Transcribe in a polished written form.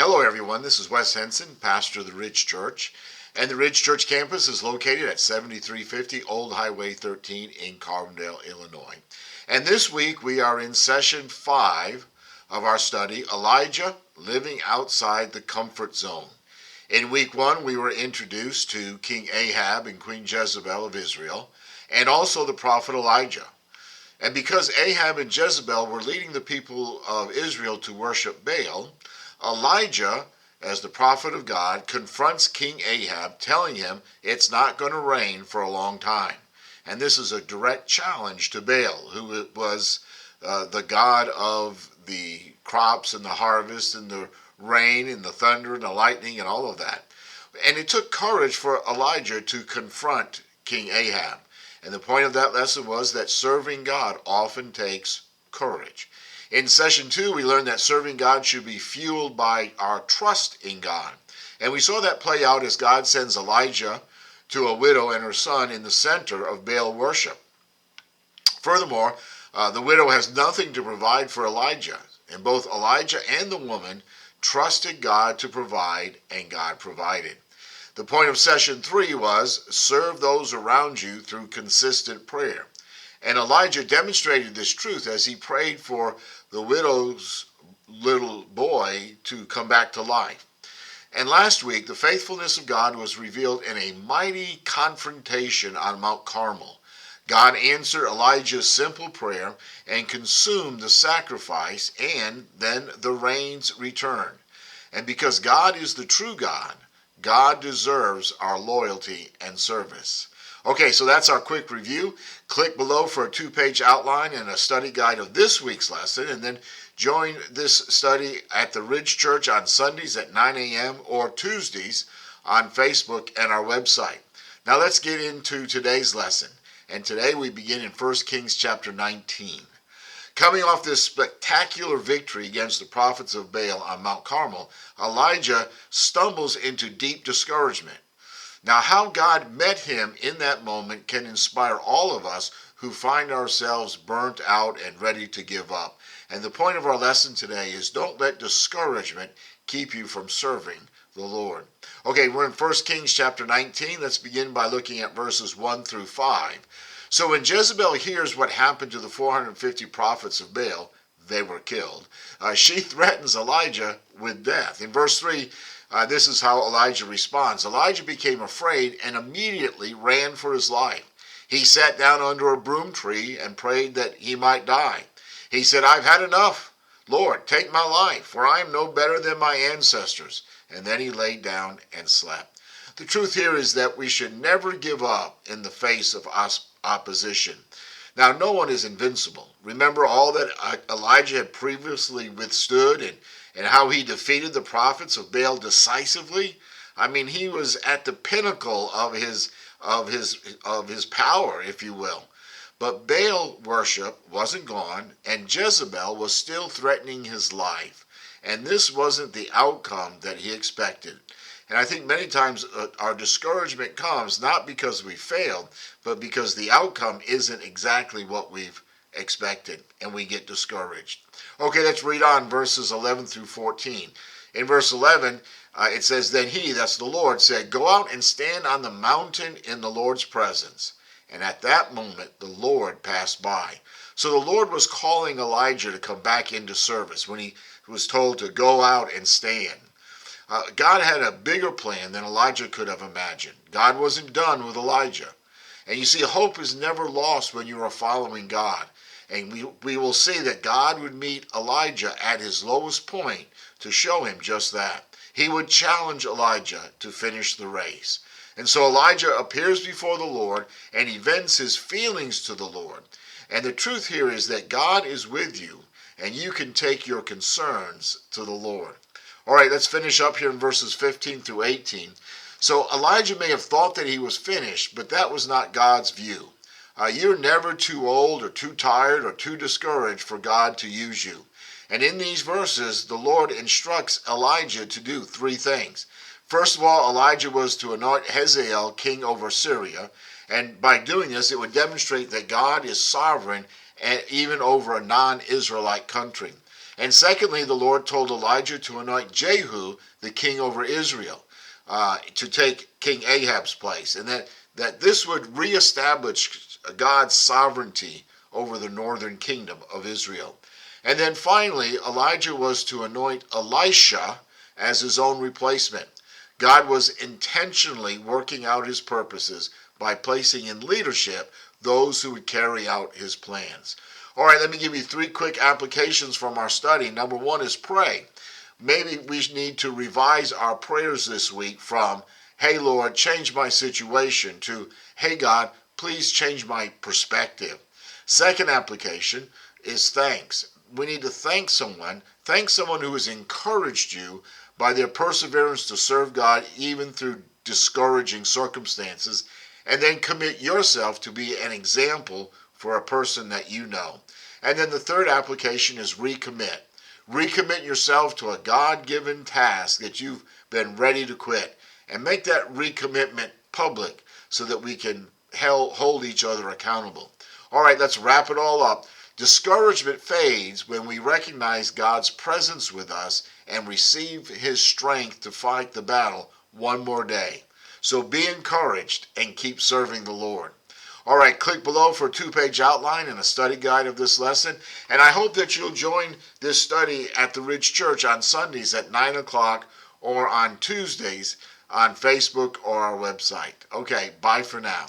Hello everyone, this is Wes Henson, pastor of the Ridge Church, and the Ridge Church campus is located at 7350 Old Highway 13 in Carbondale, Illinois. And this week we are in session 5 of our study, Elijah Living Outside the Comfort Zone. In week 1 we were introduced to King Ahab and Queen Jezebel of Israel, and also the prophet Elijah. And because Ahab and Jezebel were leading the people of Israel to worship Baal, Elijah, as the prophet of God, confronts King Ahab, telling him it's not going to rain for a long time. And this is a direct challenge to Baal, who was the god of the crops and the harvest and the rain and the thunder and the lightning and all of that. And it took courage for Elijah to confront King Ahab. And the point of that lesson was that serving God often takes courage. In session 2, we learned that serving God should be fueled by our trust in God. And we saw that play out as God sends Elijah to a widow and her son in the center of Baal worship. Furthermore, the widow has nothing to provide for Elijah. And both Elijah and the woman trusted God to provide, and God provided. The point of session 3 was serve those around you through consistent prayer. And Elijah demonstrated this truth as he prayed for the widow's little boy to come back to life. And last week, the faithfulness of God was revealed in a mighty confrontation on Mount Carmel. God answered Elijah's simple prayer and consumed the sacrifice, and then the rains returned. And because God is the true God, God deserves our loyalty and service. Okay, so that's our quick review. Click below for a 2-page outline and a study guide of this week's lesson, and then join this study at the Ridge Church on Sundays at 9 a.m. or Tuesdays on Facebook and our website. Now let's get into today's lesson. And today we begin in 1 Kings chapter 19. Coming off this spectacular victory against the prophets of Baal on Mount Carmel, Elijah stumbles into deep discouragement. Now, how God met him in that moment can inspire all of us who find ourselves burnt out and ready to give up. And the point of our lesson today is don't let discouragement keep you from serving the Lord. Okay, we're in 1 Kings chapter 19. Let's begin by looking at verses 1 through 5. So when Jezebel hears what happened to the 450 prophets of Baal, they were killed. She threatens Elijah with death. In verse 3, this is how Elijah responds. Elijah became afraid and immediately ran for his life. He sat down under a broom tree and prayed that he might die. He said, "I've had enough. Lord, take my life, for I am no better than my ancestors." And then he laid down and slept. The truth here is that we should never give up in the face of opposition. Now, no one is invincible. Remember all that Elijah had previously withstood and how he defeated the prophets of Baal decisively? I mean, he was at the pinnacle of his power, if you will. But Baal worship wasn't gone, and Jezebel was still threatening his life. And this wasn't the outcome that he expected. And I think many times our discouragement comes not because we failed, but because the outcome isn't exactly what we've expected, and we get discouraged. Okay, let's read on verses 11 through 14. In verse 11, it says, "Then he," that's the Lord, "said, 'Go out and stand on the mountain in the Lord's presence.' And at that moment the Lord passed by." So the Lord was calling Elijah to come back into service when he was told to go out and stand. God had a bigger plan than Elijah could have imagined. God wasn't done with Elijah. And you see, hope is never lost when you are following God. And we will see that God would meet Elijah at his lowest point to show him just that. He would challenge Elijah to finish the race. And so Elijah appears before the Lord and he vents his feelings to the Lord. And the truth here is that God is with you and you can take your concerns to the Lord. All right, let's finish up here in verses 15 through 18. So Elijah may have thought that he was finished, but that was not God's view. You're never too old or too tired or too discouraged for God to use you. And in these verses, the Lord instructs Elijah to do 3 things. First of all, Elijah was to anoint Hazael king over Syria. And by doing this, it would demonstrate that God is sovereign even over a non-Israelite country. And secondly, the Lord told Elijah to anoint Jehu, the king over Israel, to take King Ahab's place, and that this would reestablish God's sovereignty over the northern kingdom of Israel. And then finally, Elijah was to anoint Elisha as his own replacement. God was intentionally working out his purposes by placing in leadership those who would carry out his plans. All right, let me give you 3 quick applications from our study. Number 1 is pray. Maybe we need to revise our prayers this week from, hey Lord, change my situation, to, hey God, please change my perspective. Second application is thanks. We need to thank someone who has encouraged you by their perseverance to serve God even through discouraging circumstances, and then commit yourself to be an example for a person that you know. And then the third application is recommit. Recommit yourself to a God-given task that you've been ready to quit, and make that recommitment public so that we can hold each other accountable. All right, let's wrap it all up. Discouragement fades when we recognize God's presence with us and receive his strength to fight the battle one more day. So be encouraged and keep serving the Lord. All right, click below for a 2-page outline and a study guide of this lesson. And I hope that you'll join this study at the Ridge Church on Sundays at 9 o'clock or on Tuesdays on Facebook or our website. Okay, bye for now.